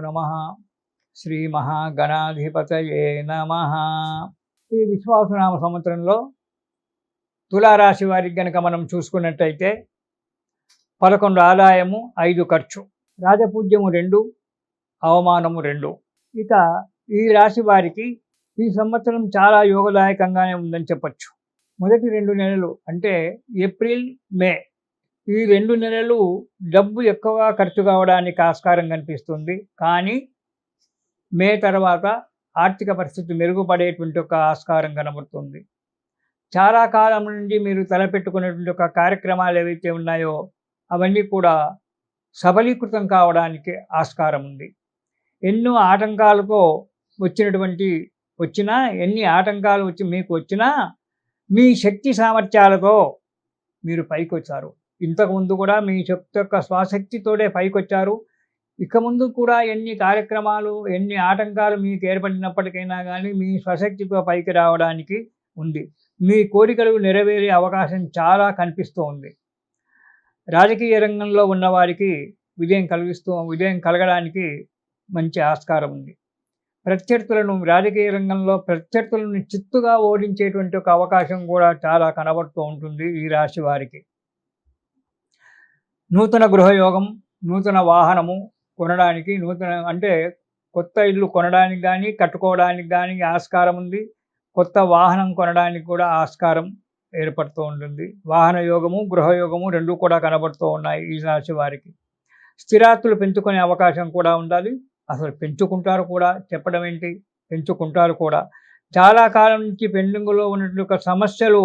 నమః. శ్రీ మహాగణాధిపతయే నమః. ఈ విశ్వావసునామ సంవత్సరంలో తులారాశి వారికి గనక మనం చూసుకున్నట్టయితే 11 ఆదాయము, 5 ఖర్చు, రాజపూజ్యము 2, అవమానము 2. ఇక ఈ రాశి వారికి ఈ సంవత్సరం చాలా యోగదాయకంగానే ఉందని చెప్పచ్చు. మొదటి 2 నెలలు అంటే ఏప్రిల్, మే, ఈ 2 నెలలు డబ్బు ఎక్కువగా ఖర్చు కావడానికి ఆస్కారం కనిపిస్తుంది. కానీ మే తర్వాత ఆర్థిక పరిస్థితి మెరుగుపడేటువంటి ఒక ఆస్కారం కనబడుతుంది. చాలా కాలం నుండి మీరు తలపెట్టుకునేటువంటి ఒక కార్యక్రమాలు ఏవైతే ఉన్నాయో అవన్నీ కూడా సబలీకృతం కావడానికి ఆస్కారం ఉంది. ఎన్నో ఆటంకాలతో ఎన్ని ఆటంకాలు మీకు వచ్చినా మీ శక్తి సామర్థ్యాలతో మీరు పైకొచ్చారు. ఇంతకుముందు కూడా మీ శక్తి యొక్క స్వశక్తితోనే పైకొచ్చారు. ఇక ముందు కూడా ఎన్ని కార్యక్రమాలు, ఎన్ని ఆటంకాలు మీకు ఏర్పడినప్పటికైనా కానీ మీ స్వశక్తితో పైకి రావడానికి ఉంది. మీ కోరికలు నెరవేరే అవకాశం చాలా కనిపిస్తూ ఉంది. రాజకీయ రంగంలో ఉన్నవారికి విజయం కలగడానికి మంచి ఆస్కారం ఉంది. రాజకీయ రంగంలో ప్రత్యర్థులను చిత్తుగా ఓడించేటువంటి ఒక అవకాశం కూడా చాలా కనబడుతూ ఉంటుంది ఈ రాశి వారికి. నూతన గృహయోగం, నూతన వాహనము కొనడానికి, అంటే కొత్త ఇల్లు కొనడానికి కానీ కట్టుకోవడానికి కానీ ఆస్కారం ఉంది. కొత్త వాహనం కొనడానికి కూడా ఆస్కారం ఏర్పడుతూ ఉంటుంది. వాహన యోగము, గృహయోగము 2 కూడా కనబడుతూ ఉన్నాయి ఈ రాశి వారికి. స్థిరాస్తులు పెంచుకునే అవకాశం కూడా ఉండాలి. అసలు పెంచుకుంటారు కూడా, చెప్పడం ఏంటి, పెంచుకుంటారు కూడా. చాలా కాలం నుంచి పెండింగ్లో ఉన్నటువంటి సమస్యలు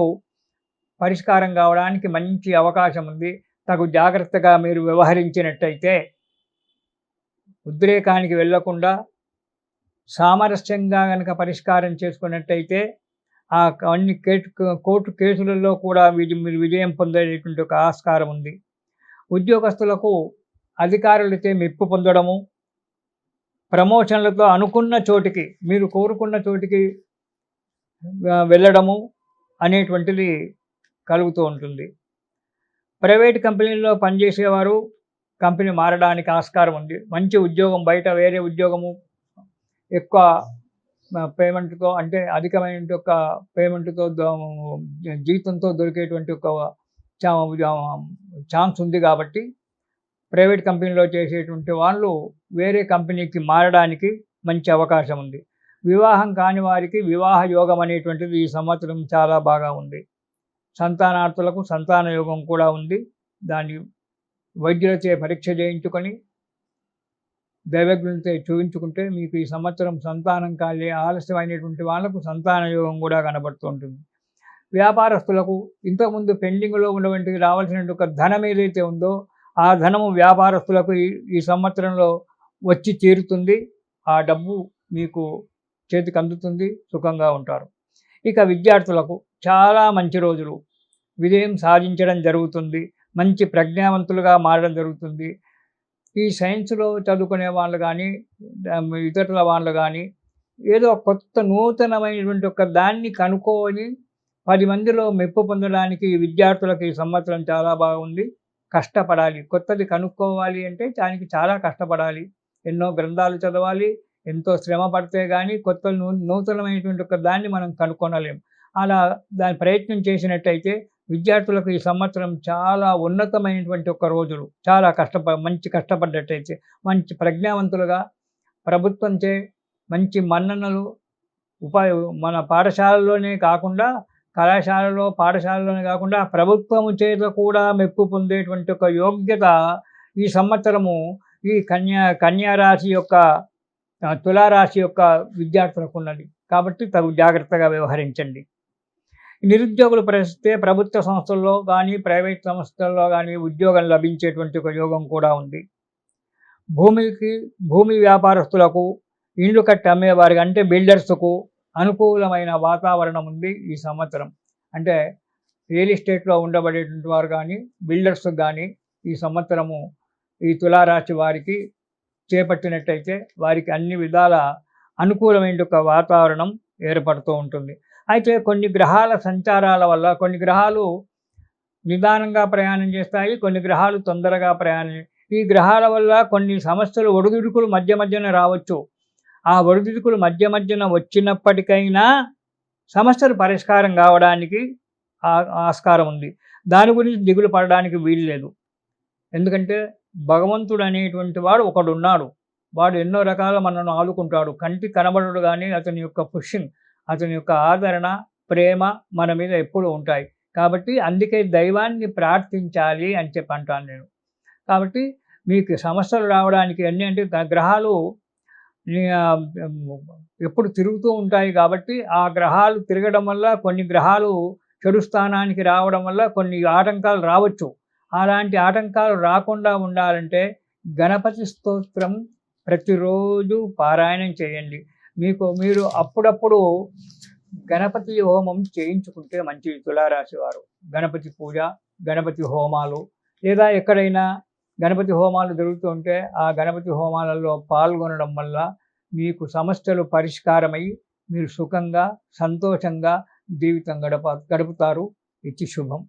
పరిష్కారం కావడానికి మంచి అవకాశం ఉంది. తగు జాగ్రత్తగా మీరు వ్యవహరించినట్టయితే, ఉద్రేకానికి వెళ్లకుండా సామరస్యంగా కనుక పరిష్కారం చేసుకున్నట్టయితే అన్ని కోర్టు కేసులలో కూడా మీరు విజయం పొందేటువంటి ఒక ఆస్కారం ఉంది. ఉద్యోగస్తులకు అధికారులతో మెప్పు పొందడము, ప్రమోషన్లతో అనుకున్న చోటికి, మీరు కోరుకున్న చోటికి వెళ్ళడము అనేటువంటిది కలుగుతూ ఉంటుంది. ప్రైవేట్ కంపెనీల్లో పనిచేసేవారు కంపెనీ మారడానికి ఆస్కారం ఉంది. మంచి ఉద్యోగం, బయట వేరే ఉద్యోగము ఎక్కువ పేమెంట్తో, అంటే అధికమైన ఒక పేమెంట్తో, జీతంతో దొరికేటువంటి ఒక ఛాన్స్ ఉంది. కాబట్టి ప్రైవేట్ కంపెనీలో చేసేటువంటి వాళ్ళు వేరే కంపెనీకి మారడానికి మంచి అవకాశం ఉంది. వివాహం కాని వారికి వివాహ యోగం అనేటువంటిది ఈ సంవత్సరం చాలా బాగా ఉంది. సంతానార్థులకు సంతాన యోగం కూడా ఉంది. దాన్ని వైద్యులచే పరీక్ష చేయించుకొని దైవజ్ఞులతో చూపించుకుంటే మీకు ఈ సంవత్సరం సంతానం ఆలస్యమైనటువంటి వాళ్ళకు సంతాన యోగం కూడా కనబడుతుంటుంది. వ్యాపారస్తులకు ఇంతకుముందు పెండింగ్లో ఉన్నటువంటి రావాల్సిన ఒక ధనం ఏదైతే ఉందో ఆ ధనము వ్యాపారస్తులకు ఈ సంవత్సరంలో వచ్చి చేరుతుంది. ఆ డబ్బు మీకు చేతికి అందుతుంది, సుఖంగా ఉంటారు. ఇక విద్యార్థులకు చాలా మంచి రోజులు, విజయం సాధించడం జరుగుతుంది. మంచి ప్రజ్ఞావంతులుగా మారడం జరుగుతుంది. ఈ సైన్స్లో చదువుకునే వాళ్ళు కానీ, ఇతరుల వాళ్ళు కానీ ఏదో కొత్త నూతనమైనటువంటి ఒక దాన్ని కనుక్కొని 10 మందిలో మెప్పు పొందడానికి విద్యార్థులకు ఈ సంవత్సరం చాలా బాగుంది. కష్టపడాలి. కొత్తది కనుక్కోవాలి అంటే దానికి చాలా కష్టపడాలి. ఎన్నో గ్రంథాలు చదవాలి. ఎంతో శ్రమ పడితే కానీ కొత్త నూతనమైనటువంటి ఒక దాన్ని మనం కనుక్కొనలేం. అలా దాని ప్రయత్నం చేసినట్టయితే విద్యార్థులకు ఈ సంవత్సరం చాలా ఉన్నతమైనటువంటి ఒక రోజులు. చాలా మంచి కష్టపడ్డట్టయితే మంచి ప్రజ్ఞావంతులుగా, ప్రభుత్వంచే మంచి మన్ననలు, మన పాఠశాలలోనే కాకుండా పాఠశాలలోనే కాకుండా ప్రభుత్వము చేత కూడా మెప్పు పొందేటువంటి ఒక యోగ్యత ఈ సంవత్సరము ఈ కన్యారాశి యొక్క, తులారాశి యొక్క విద్యార్థులకు ఉన్నది. కాబట్టి తగు జాగ్రత్తగా వ్యవహరించండి. నిరుద్యోగులు పరిస్థితే ప్రభుత్వ సంస్థల్లో కానీ ప్రైవేట్ సంస్థల్లో కానీ ఉద్యోగం లభించేటువంటి ఒక యోగం కూడా ఉంది. భూమి వ్యాపారస్తులకు, ఇండ్లు కట్టి అమ్మేవారికి, అంటే బిల్డర్స్కు అనుకూలమైన వాతావరణం ఉంది ఈ సంవత్సరం. అంటే రియల్ ఎస్టేట్లో ఉండబడేటువంటి వారు కానీ, బిల్డర్స్ కానీ ఈ సంవత్సరము ఈ తులారాశి వారికి చేపట్టినట్టయితే వారికి అన్ని విధాల అనుకూలమైన ఒక వాతావరణం ఏర్పడుతూ ఉంటుంది. అయితే కొన్ని గ్రహాల సంచారాల వల్ల కొన్ని గ్రహాలు నిదానంగా ప్రయాణం చేస్తాయి, కొన్ని గ్రహాలు తొందరగా ఈ గ్రహాల వల్ల కొన్ని సమస్యలు ఒడిదుడుకులు మధ్య మధ్యన రావచ్చు. ఆ ఒడిదుడుకులు మధ్య మధ్యన వచ్చినప్పటికైనా సమస్యలు పరిష్కారం కావడానికి ఆస్కారం ఉంది. దాని గురించి దిగులు పడడానికి వీలు లేదు. ఎందుకంటే భగవంతుడు అనేటువంటి వాడు ఒకడున్నాడు. వాడు ఎన్నో రకాల మనల్ని ఆదుకుంటాడు. కంటికి కనబడడు గానీ అతని యొక్క పుష్యింగ్, అతని యొక్క ఆదరణ, ప్రేమ మన మీద ఎప్పుడూ ఉంటాయి. కాబట్టి అందుకే దైవాన్ని ప్రార్థించాలి అని చెప్పి అంటాను నేను. కాబట్టి మీకు సమస్యలు రావడానికి అన్నీ అంటే గ్రహాలు ఎప్పుడు తిరుగుతూ ఉంటాయి కాబట్టి ఆ గ్రహాలు తిరగడం వల్ల కొన్ని గ్రహాలు చెడు స్థానానికి రావడం వల్ల కొన్ని ఆటంకాలు రావచ్చు. అలాంటి ఆటంకాలు రాకుండా ఉండాలంటే గణపతి స్తోత్రం ప్రతిరోజు పారాయణం చేయండి. మీరు అప్పుడప్పుడు గణపతి హోమం చేయించుకుంటే మంచిది. తులారాశి వారు గణపతి పూజ, గణపతి హోమాలు లేదా ఎక్కడైనా గణపతి హోమాలు జరుగుతూ ఉంటే ఆ గణపతి హోమాలలో పాల్గొనడం వల్ల మీకు సమస్యలు పరిష్కారమై మీరు సుఖంగా, సంతోషంగా జీవితం గడుపుతారు. ఇది శుభం.